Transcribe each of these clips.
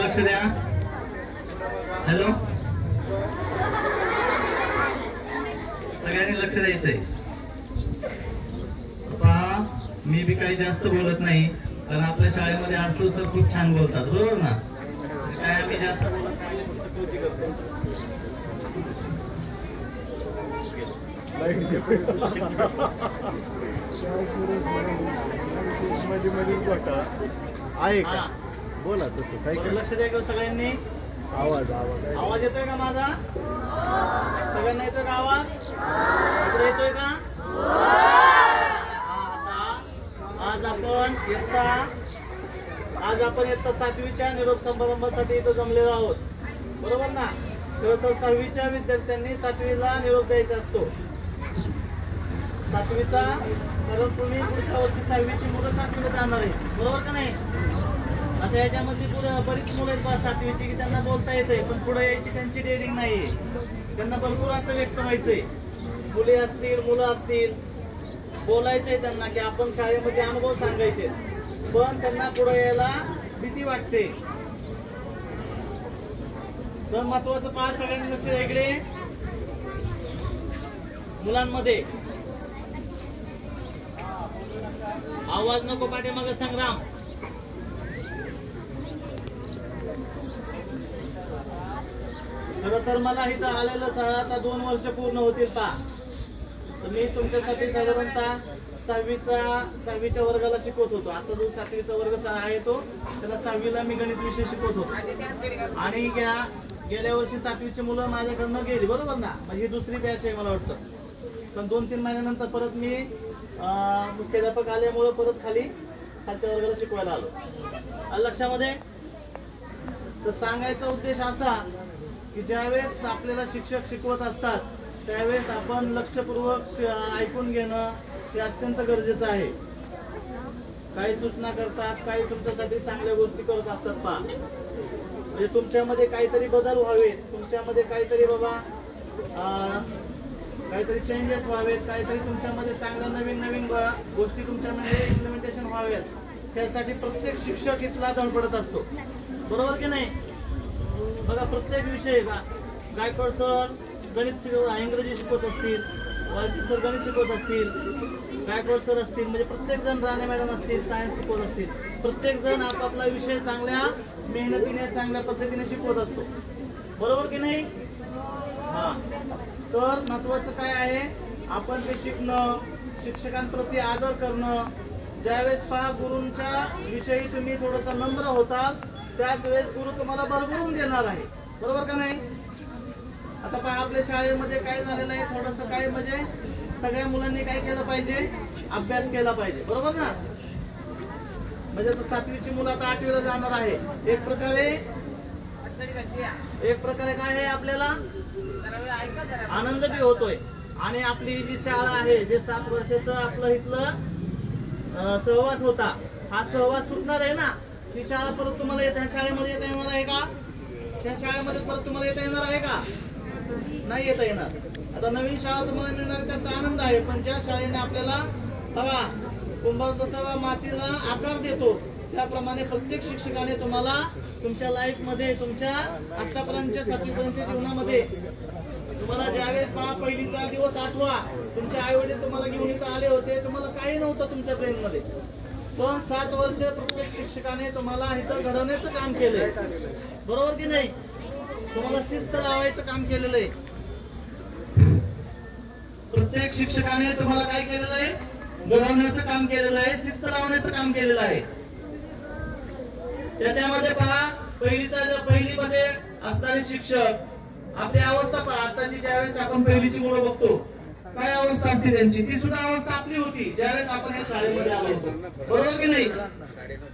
लक्ष द्या. हॅलो, सगळ्यांनी लक्ष द्यायचंय. पहा, मी बी काही जास्त बोलत नाही, कारण आपल्या शाळेमध्ये आरसू सर खूप छान बोलतात, बरोबर ना? काय आम्ही जास्त बोलत नाही, फक्त कृती करतो. आहे का? बोला तसं काही. लक्ष द्या का सगळ्यांनी. आवाज आवाज येतोय का माझा? सगळ्यांना येतोय का आवाज? येतोय का? आज आपण इयत्ता 7वीच्या निरोप समारंभासाठी इथं जमलेलो आहोत, बरोबर ना? तर 6वीच्या विद्यार्थ्यांनी 7वीला निरोप द्यायचा असतो. 7वीचा, कारण तुम्ही पुढच्या वर्षी 6वीची मुलं 7वीला जाणार आहे, बरोबर का नाही? आता याच्यामध्ये बरीच मुलं आहेत 7वीची की त्यांना बोलता येते, पण पुढे यायची त्यांची डेअरिंग नाहीये. त्यांना भरपूर असं व्यक्त व्हायचंय, मुली असतील मुलं असतील, बोलायचंय त्यांना की आपण शाळेमध्ये अनुभव सांगायचे, पण त्यांना पुढे यायला भीती वाटते. तर महत्वाचं पाच सगळ्यांनी लक्ष द्या इकडे. मुलांमध्ये आवाज नको, पाठीमागे संग्राम. खरं तर मला इथं आलेलं आता 2 वर्ष पूर्ण होतील पा. तर मी तुमच्यासाठी साधारणतः 6वीच्या वर्गाला शिकवत होतो. आता जो 7वीचा वर्ग आहे तो त्याला 6वीला मी गणित विषय शिकवत होतो. आणि गेल्या वर्षी 7वीची मुलं माझ्याकडनं गेली, बरोबर ना? म्हणजे ही दुसरी बॅच आहे मला वाटतं. पण 2-3 महिन्यानंतर परत मी मुख्याध्यापक आल्यामुळे परत खालच्या वर्गाला शिकवायला आलो. लक्षामध्ये. तर सांगायचा उद्देश असा की ज्यावेळेस आपल्याला शिक्षक शिकवत असतात त्यावेळेस आपण लक्षपूर्वक ऐकून घेणं हे अत्यंत गरजेचं आहे. काही सूचना करतात, काही तुमच्यासाठी चांगल्या गोष्टी करत असतात पहा. म्हणजे तुमच्यामध्ये काहीतरी बदल व्हावेत, तुमच्यामध्ये काहीतरी बाबा काहीतरी चेंजेस व्हावेत, काहीतरी तुमच्यामध्ये चांगल्या नवीन गोष्टी तुमच्यामध्ये इम्प्लिमेंटेशन व्हावेत, त्यासाठी प्रत्येक शिक्षक इथला धडपडत असतो, बरोबर की नाही? बघा, प्रत्येक विषय गायकवाड सर गणित इंग्रजी शिकवत असतील, वालकी सर गणित शिकवत असतील, गायकवाड सर असतील, म्हणजे प्रत्येक जण, राणे मॅडम असतील सायन्स शिकवत असतील, प्रत्येक जण आपापला विषय चांगल्या मेहनतीने चांगल्या पद्धतीने शिकवत असतो, बरोबर की नाही? हा. तर महत्वाचं काय आहे, आपण ते शिकणं, शिक्षकांप्रती आदर करणं. ज्यावेळेस पहा गुरूंच्या विषयी तुम्ही थोडस नम्र होताल त्याच वेळेस गुरु तुम्हाला भरभरून देणार आहे, बरोबर का नाही? आता पहा, आपल्या शाळेमध्ये काय झालेलं आहे, थोडस काय म्हणजे सगळ्या मुलांनी काय केलं पाहिजे, अभ्यास केला पाहिजे, बरोबर ना? म्हणजे 7वीची मुलं आता 8वीला जाणार आहे. एक प्रकारे काय आहे, आपल्याला आनंद बी होतोय. आणि आपली जी शाळा आहे, जे 7 वर्षाचं आपलं इथलं सहवास होता, हा सहवास सुटणार आहे ना. ती शाळा परत तुम्हाला ह्या शाळेमध्ये येता येणार आहे का? त्या शाळेमध्ये परत तुम्हाला येता येणार आहे का? नाही येता येणार. आता नवीन शाळा तुम्हाला मिळणार, त्याचा आनंद आहे. पण ज्या शाळेने आपल्याला बघा कुंभार जसा मातीला आकार देतो, त्याप्रमाणे प्रत्येक शिक्षकाने तुम्हाला तुमच्या लाईफ मध्ये, तुमच्या आतापर्यंतच्या 7वीपर्यंतच्या जीवनामध्ये तुम्हाला ज्यावेळेस पहिलीचा दिवस आठवा, तुमचे आई वडील तुम्हाला घेऊन इथं आले होते, तुम्हाला काही नव्हतं तुमच्या ब्रेन मध्ये, पण 7 वर्ष प्रत्येक शिक्षकाने तुम्हाला इथं घडवण्याचं काम केलंय, बरोबर की नाही? तुम्हाला शिस्त लावायचं काम केलेलं आहे. प्रत्येक शिक्षकाने तुम्हाला काय केलेलं आहे, घडवण्याचं काम केलेलं आहे, शिस्त लावण्याचं काम केलेलं आहे. त्याच्यामध्ये पहा, पहिलीमध्ये असणारे शिक्षक, आपली अवस्था पहा. आताची ज्यावेळेस आपण पहिलीची मुलं बघतो, काय अवस्था असते त्यांची, ती सुद्धा अवस्था आपली होती ज्यावेळेस आपण या शाळेमध्ये आलो होतो, बरोबर की नाही?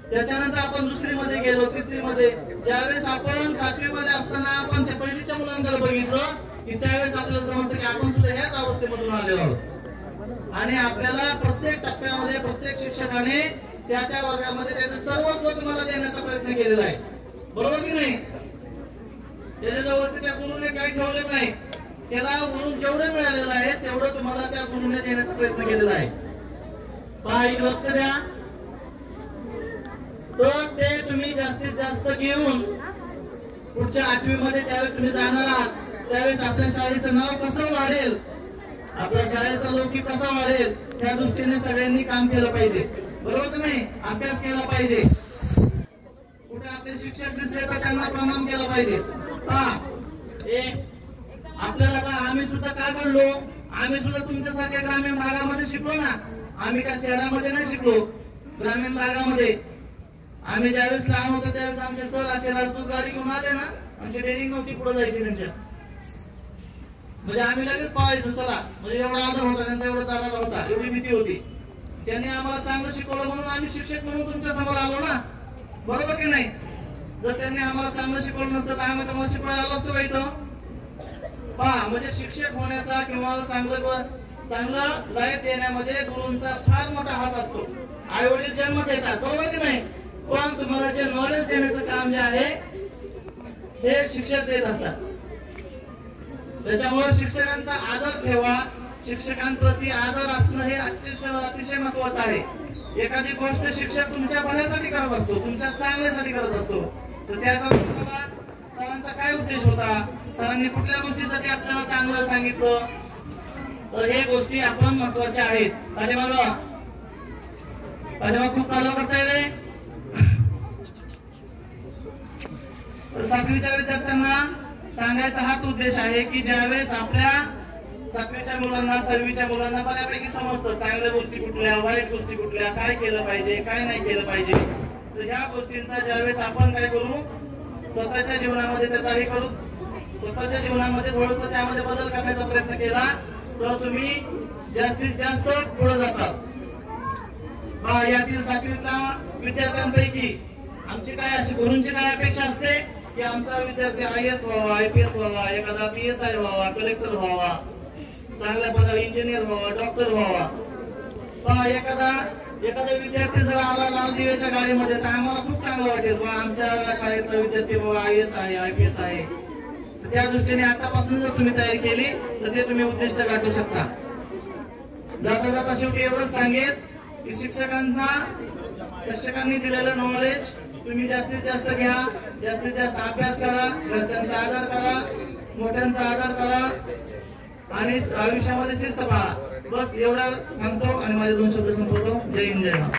त्याच्यानंतर आपण दुसरीमध्ये गेलो, तिसरीमध्ये, ज्यावेळेस आपण 7वीमध्ये असताना आपण त्या पहिलीच्या मुलांकडे बघितलं की त्यावेळेस आपल्याला समजतं की आपण सुद्धा ह्याच अवस्थेमधून आलेलो आहोत. आणि आपल्याला प्रत्येक टप्प्यामध्ये प्रत्येक शिक्षकाने त्या वर्गामध्ये त्याचं सर्वस्व तुम्हाला देण्याचा प्रयत्न केलेला आहे, बरोबर की नाही? त्याच्याजवळती त्या गुरुने काही ठेवलेलं नाही, त्याला वरून जेवढं मिळालेलं आहे तेवढं तुम्हाला त्या गुरुने देण्याचा प्रयत्न केलेला आहे. पहा, एक लक्ष द्या. तर ते तुम्ही जास्तीत जास्त घेऊन पुढच्या 8वी मध्ये ज्यावेळेस तुम्ही जाणार आहात त्यावेळेस आपल्या शाळेचं नाव कसं वाढेल, आपल्या शाळेचा लौकिक कसा वाढेल, त्या दृष्टीने सगळ्यांनी काम केलं पाहिजे. बरोबर की नाही? अभ्यास केला पाहिजे. कुठे आपले शिक्षक दिसले तर त्यांना प्रणाम केला पाहिजे. आपल्याला का आम्ही सुद्धा काय करलो, आम्ही सुद्धा तुमच्यासारख्या ग्रामीण भागामध्ये शिकलो ना. आम्ही का शहरामध्ये नाही शिकलो, ग्रामीण भागामध्ये. आम्ही ज्यावेळेस लहान होतो त्यावेळेस आमचे सर असे राजदूत गाडी घेऊन आले ना, आमची ट्रेनिंग नव्हती पुढे जायची त्यांच्या, म्हणजे आम्ही लगेच पळायचो चला, म्हणजे एवढा आदर होता त्यांचा, एवढा दाराला होता, एवढी भीती होती. त्यांनी आम्हाला चांगलं शिकवलं म्हणून आम्ही शिक्षक म्हणून तुमच्या समोर आलो ना. बरोबर की नाही? जर त्यांनी आम्हाला चांगलं शिकवलं नसतं तर आम्ही तुम्हाला शिकवायला आलो असतो का इथं? पहा, म्हणजे शिक्षक होण्याचा किंवा चांगलं लाईफ देण्यामध्ये गुरूंचा फार मोठा हात असतो. आई वडील जन्म देतात, बरोबर की नाही? पण तुम्हाला जे नॉलेज देण्याचं काम जे आहे हे शिक्षक देत असतात. त्याच्यामुळे शिक्षकांचा आदर ठेवा. शिक्षकांप्रती आदर असणं हे अतिशय महत्वाचं आहे. एखादी गोष्ट शिक्षक तुमच्या भल्यासाठी करत असतो, तुमच्या चांगल्यासाठी करत असतो, तर त्याचा सरांचा काय उद्देश होता, सरांनी कुठल्या गोष्टीसाठी आपल्याला चांगलं सांगितलं, तर हे गोष्टी आपण महत्वाच्या आहेत. पाठीमागं खूप काल करता येईल. सातवीच्या विद्यार्थ्यांना सांगायचा हाच उद्देश आहे की ज्यावेळेस आपल्या सातवीच्या मुलांना 6वीच्या मुलांना बऱ्यापैकी समजतं चांगल्या गोष्टी कुठल्या, वाईट गोष्टी कुठल्या, काय केलं पाहिजे, काय नाही केलं पाहिजे. तर ह्या गोष्टींचा ज्यावेळेस आपण काय करू, स्वतःच्या जीवनामध्ये त्याचा हे करू, स्वतःच्या जीवनामध्ये थोडस त्यामध्ये बदल करण्याचा प्रयत्न केला तर तुम्ही जास्तीत जास्त पुढे जातात. यातील 7वीतल्या विद्यार्थ्यांपैकी आमची काय अशी गुरूंची काय अपेक्षा असते की आमचा विद्यार्थी IAS व्हावा, IPS व्हावा, एखादा PSI व्हावा, कलेक्टर व्हावा, चांगल्या पदावर इंजिनियर व्हावा, डॉक्टर व्हावा. एखादा विद्यार्थी जर आला लाल दिव्याच्या गाडीमध्ये तर आम्हाला खूप चांगलं वाटेल, आमच्या शाळेतला विद्यार्थी बाबा IAS आहे, IPS आहे. त्या दृष्टीने आतापासून जर तुम्ही तयारी केली तर ते तुम्ही उद्दिष्ट गाठू शकता. जाता जाता शेवटी एवढंच सांगेल की शिक्षकांनी दिलेलं नॉलेज तुम्ही जास्तीत जास्त घ्या, जास्तीत जास्त अभ्यास करा, घरच्यांचा आदर करा, मोठ्यांचा आदर करा आणि आयुष्यामध्ये शिस्त पहा. बस एवढं सांगतो आणि माझे 2 शब्द संपवतो. जय हिंद, जय महाराष्ट्र.